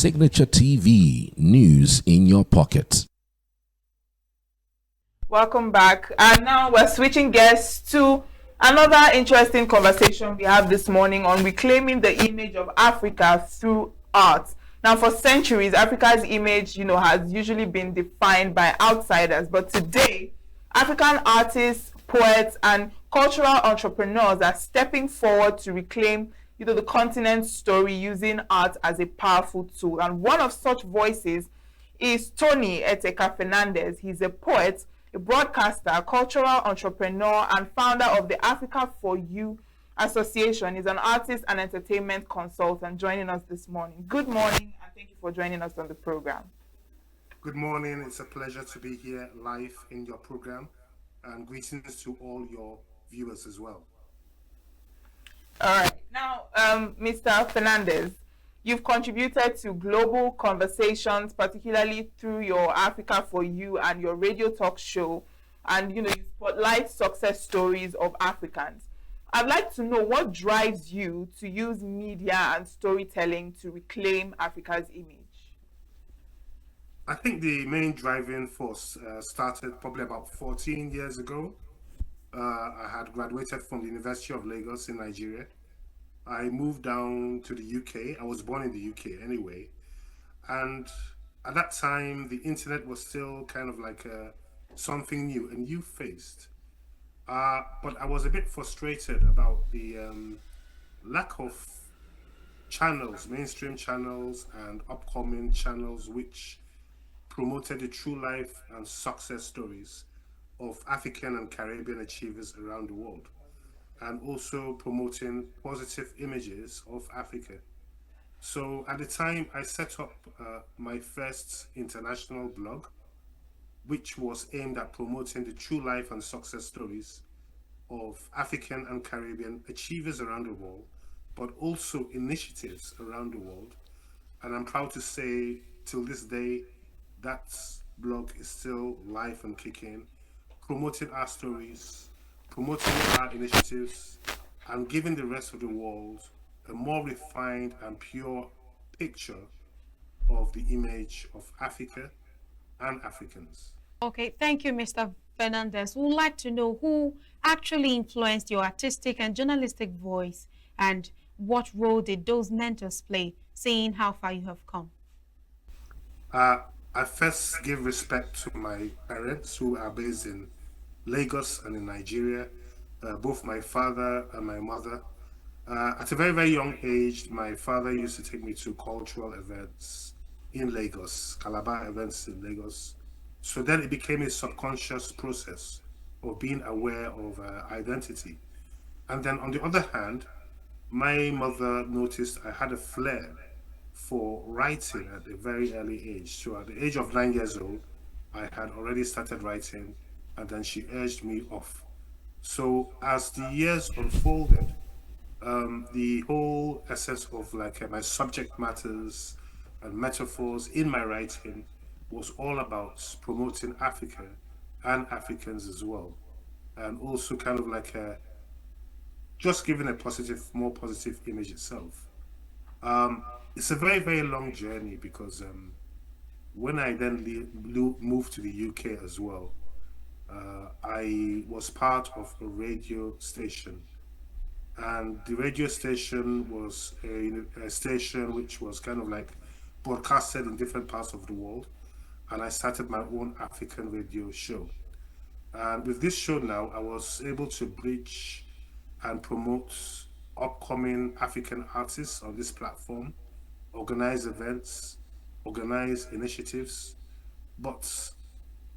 Signature TV, news in your pocket. Welcome back. And now we're switching gears to another interesting conversation we have this morning on reclaiming the image of Africa through art. Now, for centuries, Africa's image, has usually been defined by outsiders. But today, African artists, poets, and cultural entrepreneurs are stepping forward to reclaim, the continent's story using art as a powerful tool. And one of such voices is Tony Eteka Fernandez. He's a poet, a broadcaster, cultural entrepreneur, and founder of the Africa for You Association. He's an artist and entertainment consultant joining us this morning. Good morning, and thank you for joining us on the program. Good morning. It's a pleasure to be here live in your program, and greetings to all your viewers as well. All right. Now, Mr. Fernandez, you've contributed to global conversations, particularly through your Africa for You and your radio talk show. And, you spotlight success stories of Africans. I'd like to know what drives you to use media and storytelling to reclaim Africa's image. I think the main driving force started probably about 14 years ago. I had graduated from the University of Lagos in Nigeria. I moved down to the UK. I was born in the UK anyway. And at that time, the internet was still kind of like something new, a new face. But I was a bit frustrated about the lack of channels, mainstream channels and upcoming channels which promoted the true life and success stories of African and Caribbean achievers around the world, and also promoting positive images of Africa. So at the time, I set up my first international blog, which was aimed at promoting the true life and success stories of African and Caribbean achievers around the world, but also initiatives around the world. And I'm proud to say, till this day, that blog is still live and kicking, promoting our stories, promoting our initiatives, and giving the rest of the world a more refined and pure picture of the image of Africa and Africans. Okay, thank you, Mr. Fernandez. We would like to know who actually influenced your artistic and journalistic voice, and what role did those mentors play, seeing how far you have come? I first give respect to my parents who are based in Lagos and in Nigeria, both my father and my mother. At a very, very young age, my father used to take me to cultural events in Lagos, Calabar events in Lagos. So then it became a subconscious process of being aware of identity. And then on the other hand, my mother noticed I had a flair for writing at a very early age. So at the age of 9 years old, I had already started writing, and then she urged me off. So as the years unfolded, the whole essence of my subject matters and metaphors in my writing was all about promoting Africa and Africans as well, and also kind of just giving a more positive image itself. It's a very, very long journey because when I then moved to the UK as well, I was part of a radio station, and the radio station was a station which was kind of broadcasted in different parts of the world, and I started my own African radio show. And with this show now, I was able to bridge and promote upcoming African artists on this platform, organize events, organize initiatives. But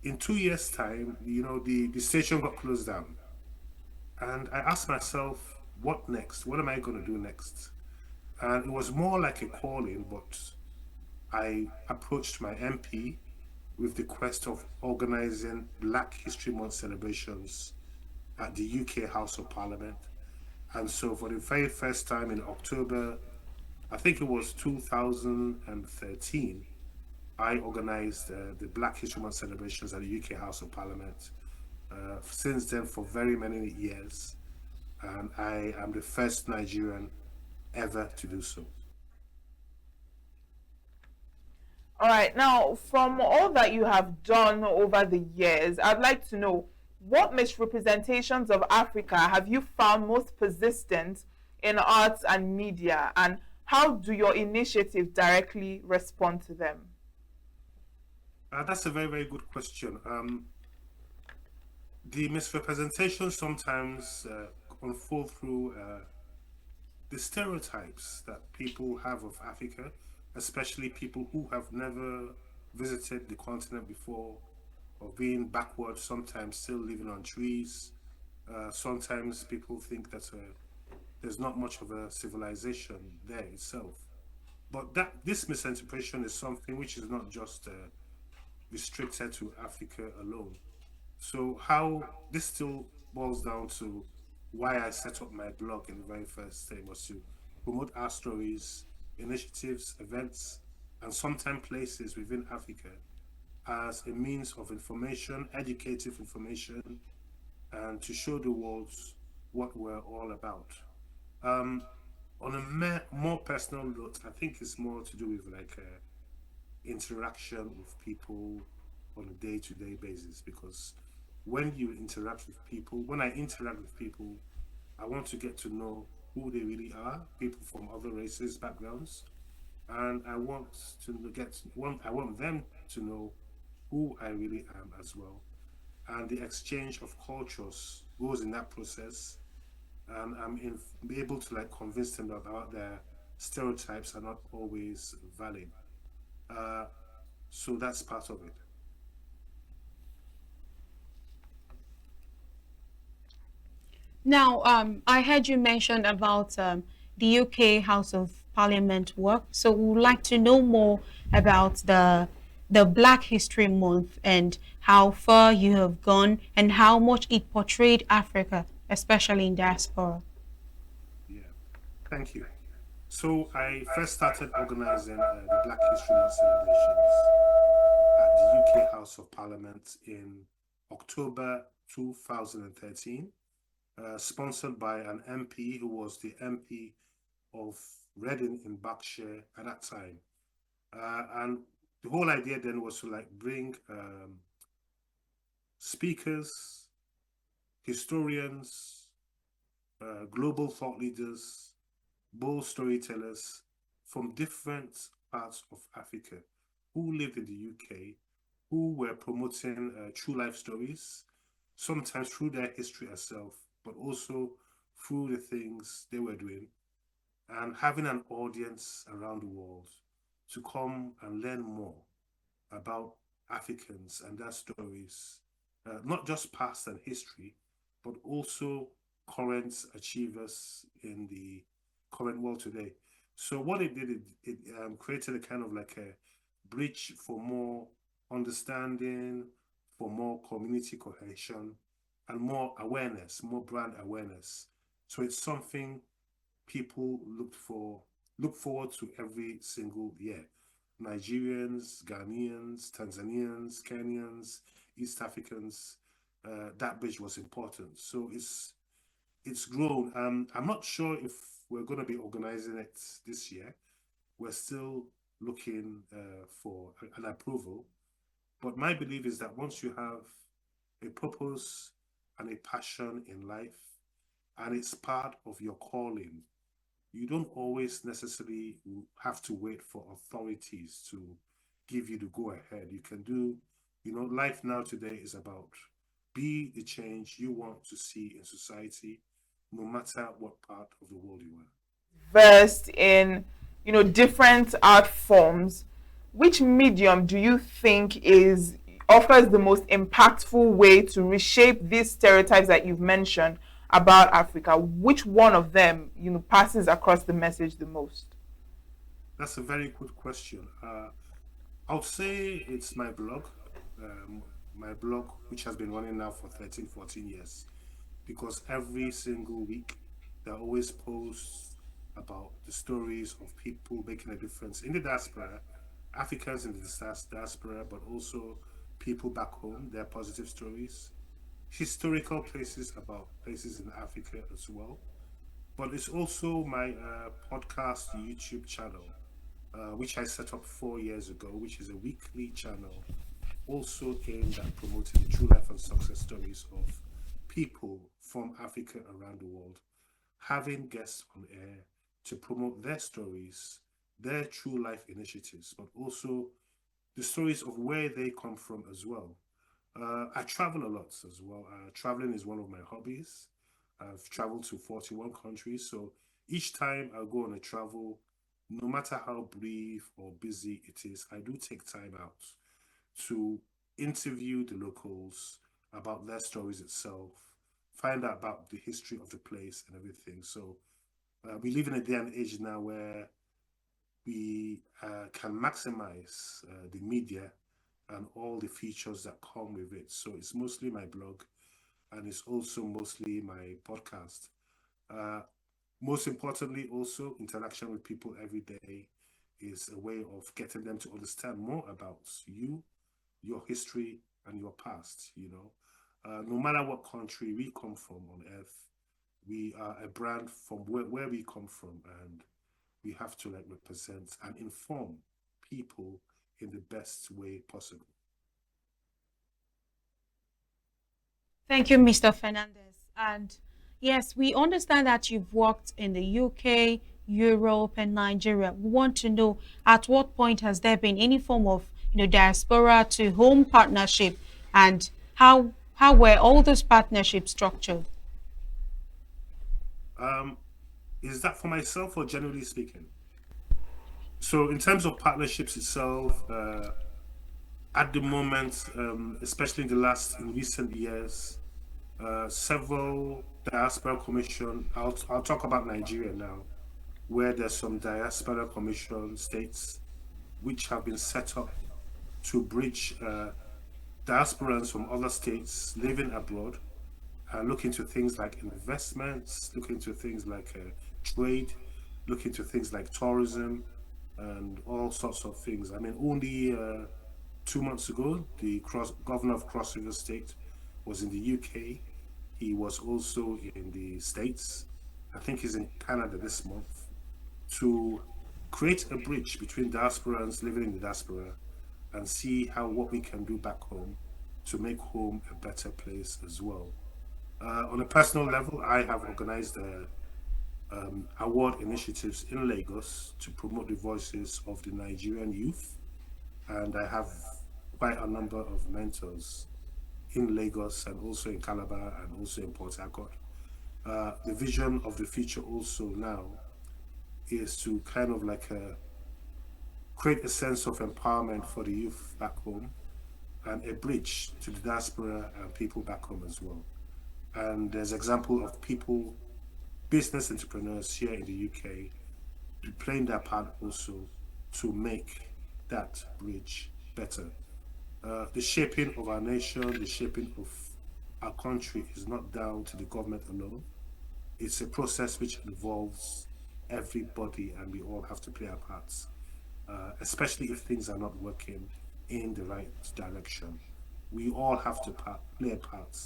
in 2 years' time, the station got closed down. And I asked myself, what next? What am I going to do next? And it was more like a calling, but I approached my MP with the quest of organizing Black History Month celebrations at the UK House of Parliament. And so for the very first time in October, I think it was 2013, I organized the Black History Month celebrations at the UK House of Parliament. Since then, for very many years, and I am the first Nigerian ever to do so. All right. Now, from all that you have done over the years, I'd like to know what misrepresentations of Africa have you found most persistent in arts and media, and how do your initiatives directly respond to them? That's a very, very good question. The misrepresentation sometimes unfold through the stereotypes that people have of Africa, especially people who have never visited the continent before, or being backward, sometimes still living on trees. Sometimes people think that there's not much of a civilization there itself. But that this misinterpretation is something which is not just restricted to Africa alone. So how this still boils down to why I set up my blog in the very first thing was to promote our stories, initiatives, events, and sometimes places within Africa as a means of information, educative information, and to show the world what we're all about. Um, on a more personal note, I think it's more to do with like interaction with people on a day-to-day basis, because when you interact with people, when I interact with people, I want to get to know who they really are, people from other races, backgrounds, and I want them to know who I really am as well. And the exchange of cultures goes in that process, and able to like convince them about their stereotypes are not always valid. Uh, so that's part of it. Now, I heard you mention about the UK House of Parliament work. So we would like to know more about the Black History Month and how far you have gone and how much it portrayed Africa, especially in diaspora. Yeah, thank you. So I first started organizing the Black History Month celebrations at the UK House of Parliament in October 2013, sponsored by an MP who was the MP of Reading in Berkshire at that time. And the whole idea then was to like bring speakers, historians, global thought leaders, bold storytellers from different parts of Africa who lived in the UK, who were promoting true life stories, sometimes through their history itself, but also through the things they were doing, and having an audience around the world to come and learn more about Africans and their stories, not just past and history, but also current achievers in the current world today. So what it did, it created a kind of like a bridge for more understanding, for more community cohesion, and more awareness, more brand awareness. So it's something people look forward to every single year. Nigerians, Ghanaians, Tanzanians, Kenyans, East Africans, that bridge was important. So it's grown. I'm not sure if we're going to be organizing it this year. We're still looking for an approval. But my belief is that once you have a purpose and a passion in life, and it's part of your calling, you don't always necessarily have to wait for authorities to give you the go ahead. You can do, life now today is about be the change you want to see in society, no matter what part of the world you are. Versed in, different art forms, which medium do you think is offers the most impactful way to reshape these stereotypes that you've mentioned about Africa? Which one of them, passes across the message the most? That's a very good question. I would say it's my blog, which has been running now for 13, 14 years, because every single week there are always posts about the stories of people making a difference in the diaspora, Africans in the diaspora, but also people back home, their positive stories, historical places about places in Africa as well. But it's also my podcast YouTube channel, which I set up 4 years ago, which is a weekly channel also aimed at promoting the true life and success stories of people from Africa around the world, having guests on air to promote their stories, their true life initiatives, but also the stories of where they come from as well. I travel a lot as well. Traveling is one of my hobbies. I've traveled to 41 countries. So each time I go on a travel, no matter how brief or busy it is, I do take time out to interview the locals about their stories itself, find out about the history of the place and everything. So we live in a day and age now where we can maximize the media and all the features that come with it. So it's mostly my blog and it's also mostly my podcast. Uh, Most importantly, also interaction with people every day is a way of getting them to understand more about you, your history, and your past. No matter what country we come from on earth, we are a brand from where we come from, and we have to like represent and inform people in the best way possible. Thank you, Mr. Fernandez. And yes, we understand that you've worked in the UK, Europe, and Nigeria. We want to know at what point has there been any form of diaspora to home partnership, and how were all those partnerships structured? Um, is that for myself or generally speaking? So, in terms of partnerships itself, at the moment, especially in recent years, several diaspora commission. I'll talk about Nigeria now, where there's some diaspora commission states which have been set up to bridge diasporans from other states living abroad, look into things like investments, look into things like trade, look into things like tourism, and all sorts of things. I mean, only 2 months ago, the governor of Cross River State was in the UK. He was also in the States. I think he's in Canada this month to create a bridge between diasporans living in the diaspora and see how what we can do back home to make home a better place as well. On a personal level, I have organized award initiatives in Lagos to promote the voices of the Nigerian youth, and I have quite a number of mentors in Lagos and also in Calabar and also in Port Harcourt. The vision of the future also now is to kind of like create a sense of empowerment for the youth back home and a bridge to the diaspora and people back home as well. And there's example of people, business entrepreneurs here in the UK, playing their part also to make that bridge better. The shaping of our nation, the shaping of our country is not down to the government alone. It's a process which involves everybody, and we all have to play our parts, especially if things are not working in the right direction. We all have to play a part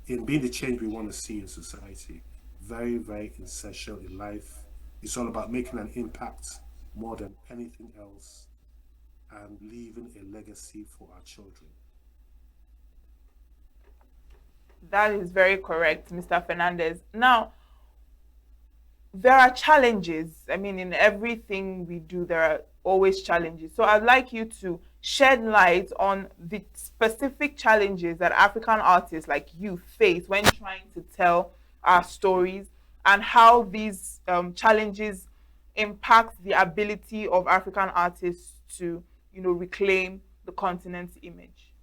in being the change we want to see in society. Very, very essential in life. It's all about making an impact more than anything else and leaving a legacy for our children. That is very correct, Mr. Fernandez. Now, there are challenges. I mean, in everything we do, there are always challenges. So I'd like you to shed light on the specific challenges that African artists like you face when trying to tell our stories, and how these challenges impact the ability of African artists to, reclaim the continent's image.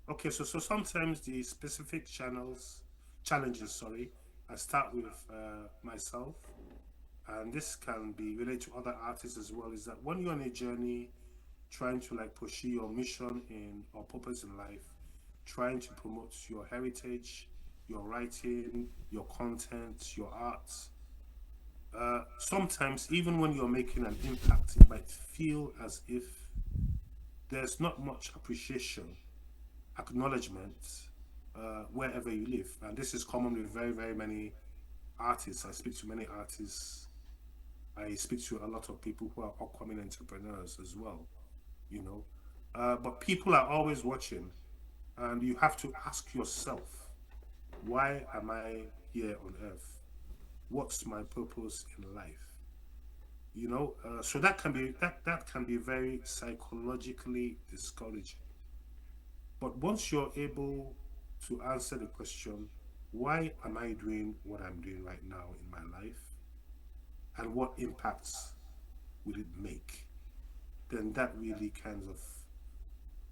Okay, so sometimes the specific challenges, sorry, I start with myself, and this can be related to other artists as well, is that when you're on a journey trying to like pursue your mission in or purpose in life, trying to promote your heritage, your writing, your content, your art, sometimes even when you're making an impact, it might feel as if there's not much appreciation, acknowledgement wherever you live. And this is common with very, very many artists. I speak to many artists I speak to a lot of people who are upcoming entrepreneurs as well, you know. But people are always watching, and you have to ask yourself, why am I here on earth? What's my purpose in life? So that can be very psychologically discouraging. But once you're able to answer the question, why am I doing what I'm doing right now in my life, and what impacts will it make, then that really kind of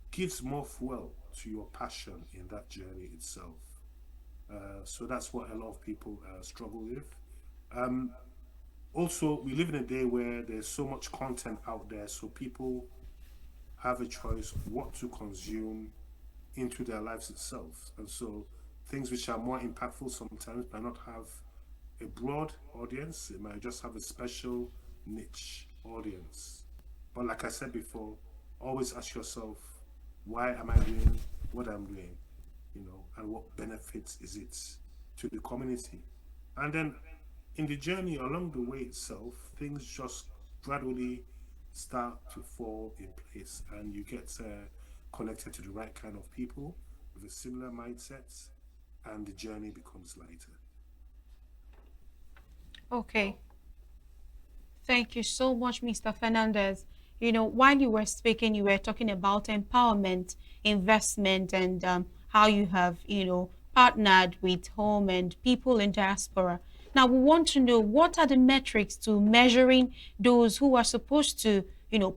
gives more fuel to your passion in that journey itself. So that's what a lot of people struggle with. Um, Also, we live in a day where there's so much content out there, so people have a choice what to consume into their lives itself. And so things which are more impactful sometimes might not have a broad audience, it might just have a special niche audience. But like I said before, always ask yourself, why am I doing what I'm doing? And what benefits is it to the community? And then in the journey along the way itself, things just gradually start to fall in place, and you get connected to the right kind of people with a similar mindset, and the journey becomes lighter. Okay. Thank you so much, Mr. Fernandez. While you were speaking, you were talking about empowerment, investment, and how you have, partnered with home and people in diaspora. Now, we want to know, what are the metrics to measuring those who are supposed to,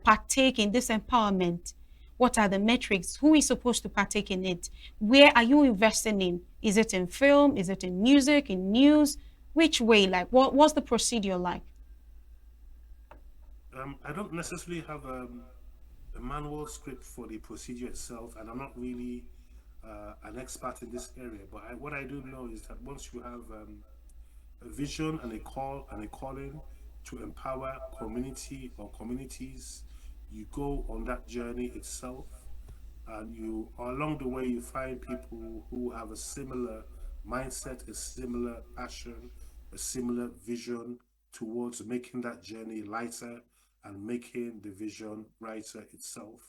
partake in this empowerment? What are the metrics? Who is supposed to partake in it? Where are you investing in? Is it in film? Is it in music, in news? Which way? Like, what's the procedure like? I don't necessarily have a manual script for the procedure itself, and I'm not really an expert in this area. But what I do know is that once you have a vision and a call and a calling to empower community or communities, you go on that journey itself, and you along the way you find people who have a similar mindset, a similar passion, a similar vision towards making that journey lighter and making the vision brighter itself.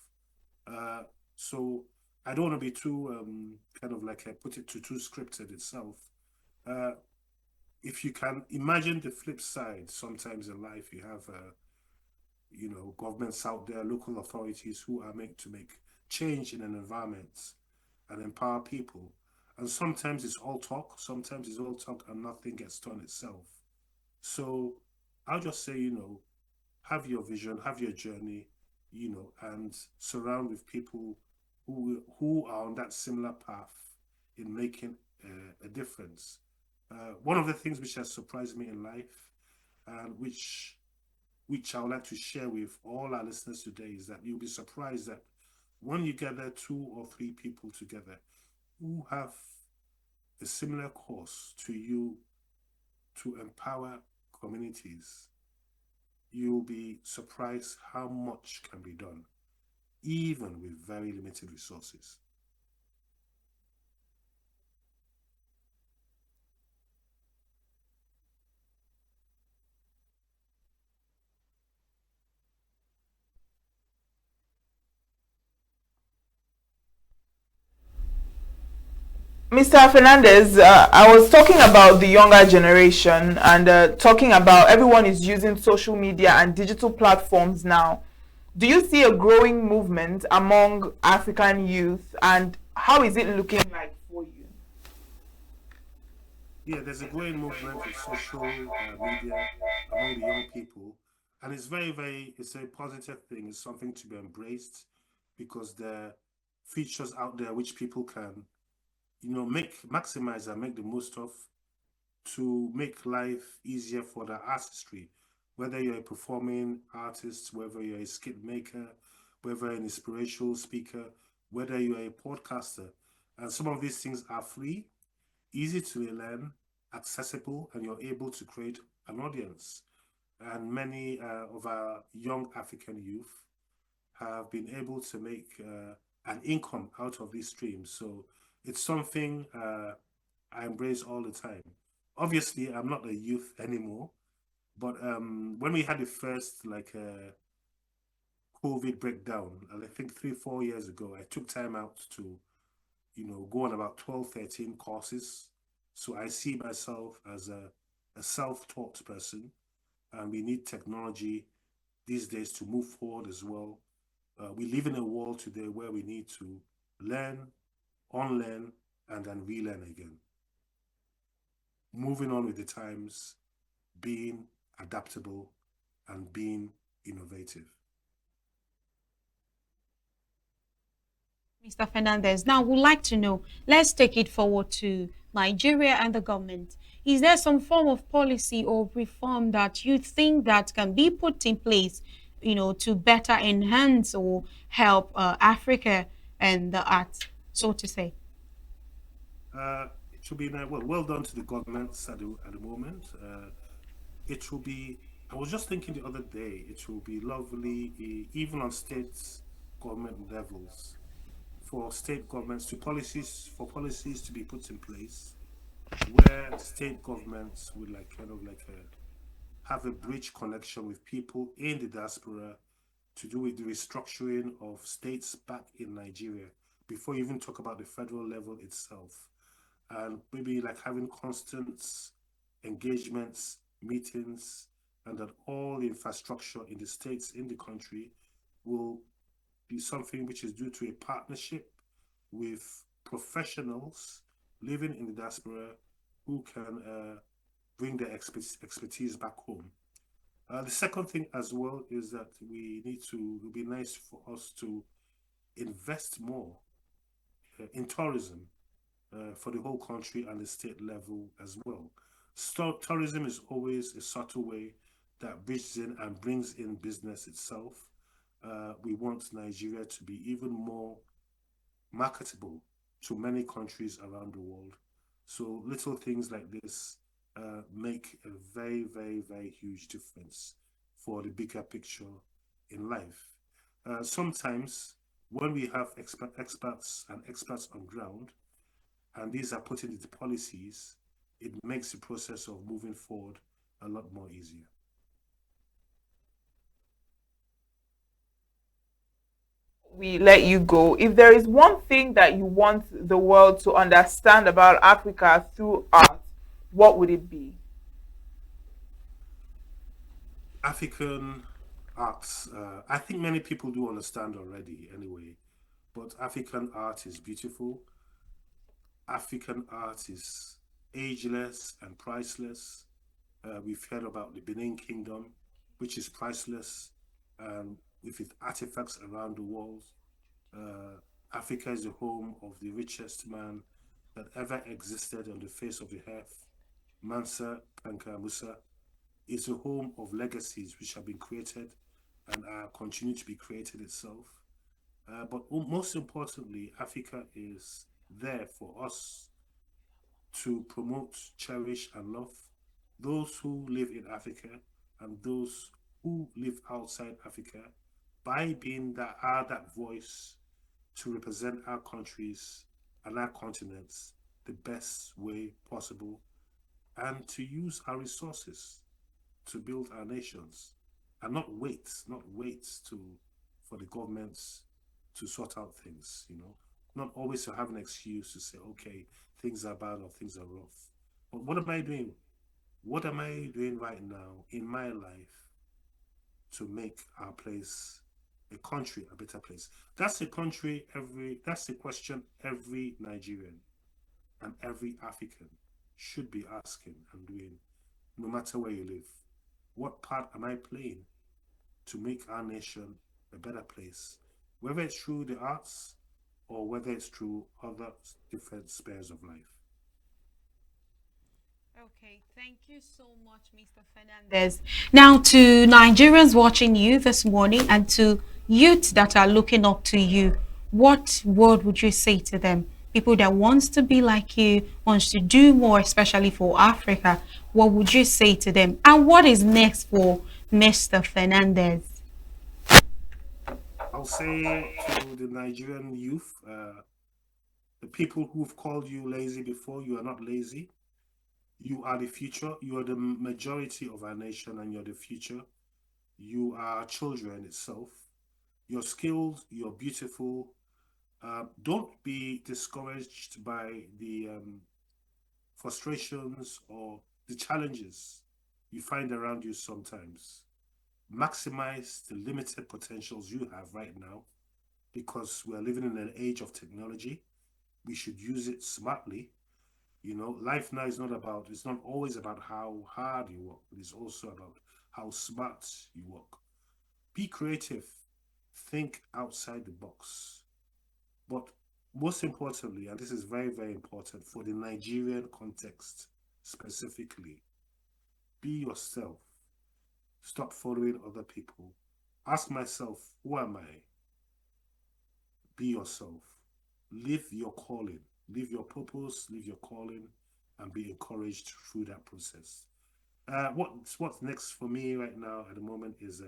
uh, so I don't want to be too kind of like put it to too scripted itself. uh, if you can imagine the flip side, sometimes in life you have governments out there, local authorities who are meant to make change in an environment and empower people. And sometimes it's all talk, sometimes it's all talk and nothing gets done itself. So I'll just say, have your vision, have your journey, and surround with people who are on that similar path in making a difference. One of the things which has surprised me in life, and which I would like to share with all our listeners today, is that you'll be surprised that when you gather 2 or 3 people together who have a similar cause to you to empower communities, you'll be surprised how much can be done, even with very limited resources. Mr. Fernandez, I was talking about the younger generation and talking about everyone is using social media and digital platforms now. Do you see a growing movement among African youth, and how is it looking like for you? Yeah, there's a growing movement with social media among the young people, and it's it's a positive thing. It's something to be embraced because there are features out there which people can, make maximize and make the most of to make life easier for the artistry. Whether you're a performing artist, whether you're a skit maker, whether you're an inspirational speaker, whether you're a podcaster, and some of these things are free, easy to learn, accessible, and you're able to create an audience. And many of our young African youth have been able to make an income out of these streams. So it's something I embrace all the time. Obviously, I'm not a youth anymore, But when we had the first COVID breakdown, I think 3, 4 years ago, I took time out to, go on about 12, 13 courses. So I see myself as a self-taught person, and we need technology these days to move forward as well. We live in a world today where we need to learn, unlearn, and then relearn again. Moving on with the times, being adaptable, and being innovative. Mr. Fernandez, now we'd like to know, let's take it forward to Nigeria and the government. Is there some form of policy or reform that you think that can be put in place, to better enhance or help Africa and the arts, so to say? It should be well done to the governments at the moment. It will be. I was just thinking the other day. It will be lovely, even on state government levels, for state governments to policies to be put in place where state governments would have a bridge connection with people in the diaspora to do with the restructuring of states back in Nigeria before you even talk about the federal level itself. And maybe like having constant engagements, meetings, and that all the infrastructure in the states in the country will be something which is due to a partnership with professionals living in the diaspora who can bring their expertise back home. The second thing as well is that it would be nice for us to invest more in tourism for the whole country and the state level as well. So tourism is always a subtle way that bridges in and brings in business itself. We want Nigeria to be even more marketable to many countries around the world. So little things like this make a very, very, very huge difference for the bigger picture in life. Sometimes when we have experts on ground, and these are put into policies, it makes the process of moving forward a lot more easier. We let you go. If there is one thing that you want the world to understand about Africa through art, what would it be? African arts, I think many people do understand already anyway, but African art is beautiful. African art is ageless and priceless. We've heard about the Benin Kingdom, which is priceless, with its artifacts around the world. Africa is the home of the richest man that ever existed on the face of the earth. Mansa Kanka Musa is the home of legacies which have been created and continue to be created itself. But most importantly, Africa is there for us to promote, cherish, and love those who live in Africa and those who live outside Africa by being that voice to represent our countries and our continents the best way possible, and to use our resources to build our nations, and not wait for the governments to sort out things, not always to have an excuse to say, okay, things are bad or things are rough. But what am I doing? What am I doing right now in my life to make our place, a country, a better place? That's the question every Nigerian and every African should be asking and doing, no matter where you live. What part am I playing to make our nation a better place? Whether it's through the arts or whether it's through other different spheres of life. Okay, thank you so much, Mr. Fernandez. Now, to Nigerians watching you this morning and to youth that are looking up to you, what word would you say to them? People that wants to be like you, wants to do more, especially for Africa, what would you say to them? And what is next for Mr. Fernandez? I'll say to the Nigerian youth, the people who've called you lazy before, you are not lazy. You are the future. You are the majority of our nation, and you're the future. You are children itself. You're skilled. You're beautiful. Don't be discouraged by the frustrations or the challenges you find around you sometimes. Maximize the limited potentials you have right now, because we're living in an age of technology. We should use it smartly. Life now is it's not always about how hard you work, but it's also about how smart you work. Be creative, think outside the box. But most importantly, and this is very, very important for the Nigerian context specifically, be yourself. Stop following other people. Ask myself, who am I? Be yourself. Live your calling. Live your purpose, live your calling, and be encouraged through that process. What's next for me right now at the moment is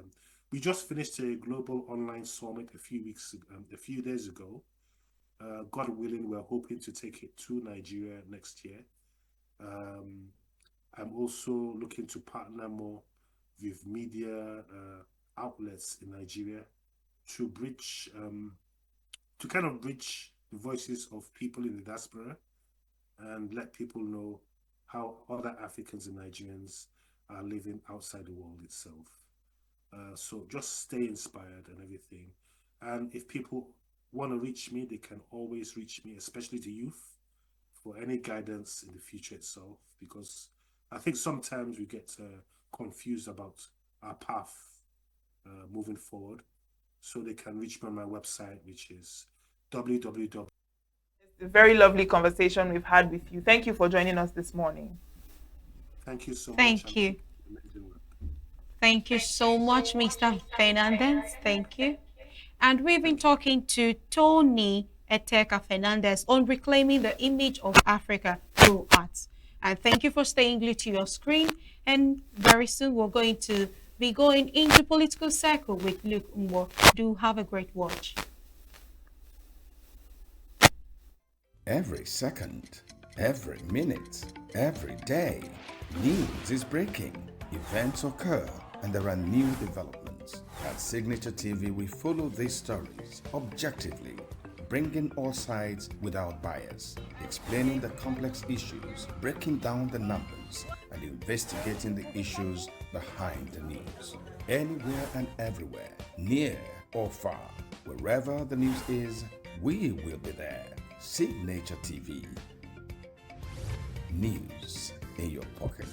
we just finished a global online summit a few days ago. God willing, we're hoping to take it to Nigeria next year. I'm also looking to partner more with media outlets in Nigeria to kind of bridge the voices of people in the diaspora and let people know how other Africans and Nigerians are living outside the world itself. So just stay inspired and everything. And if people want to reach me, they can always reach me, especially the youth, for any guidance in the future itself, because I think sometimes we get confused about our path moving forward. So they can reach me on my website, which is www. It's a very lovely conversation we've had with you. Thank you for joining us this morning. Thank you so much. Thank you. Thank you so much, Mr. Fernandez. Thank you. And we've been talking to Tony Eteka Fernandez on reclaiming the image of Africa through arts. And thank you for staying glued to your screen. And very soon we're going to be going into Political Circle with Luke Mwo. Do have a great watch. Every second, every minute, every day, news is breaking, events occur, and there are new developments. At Signature TV, we follow these stories objectively, bringing all sides without bias, explaining the complex issues, breaking down the numbers, and investigating the issues behind the news. Anywhere and everywhere, near or far, wherever the news is, we will be there. Signature TV. News in your pocket.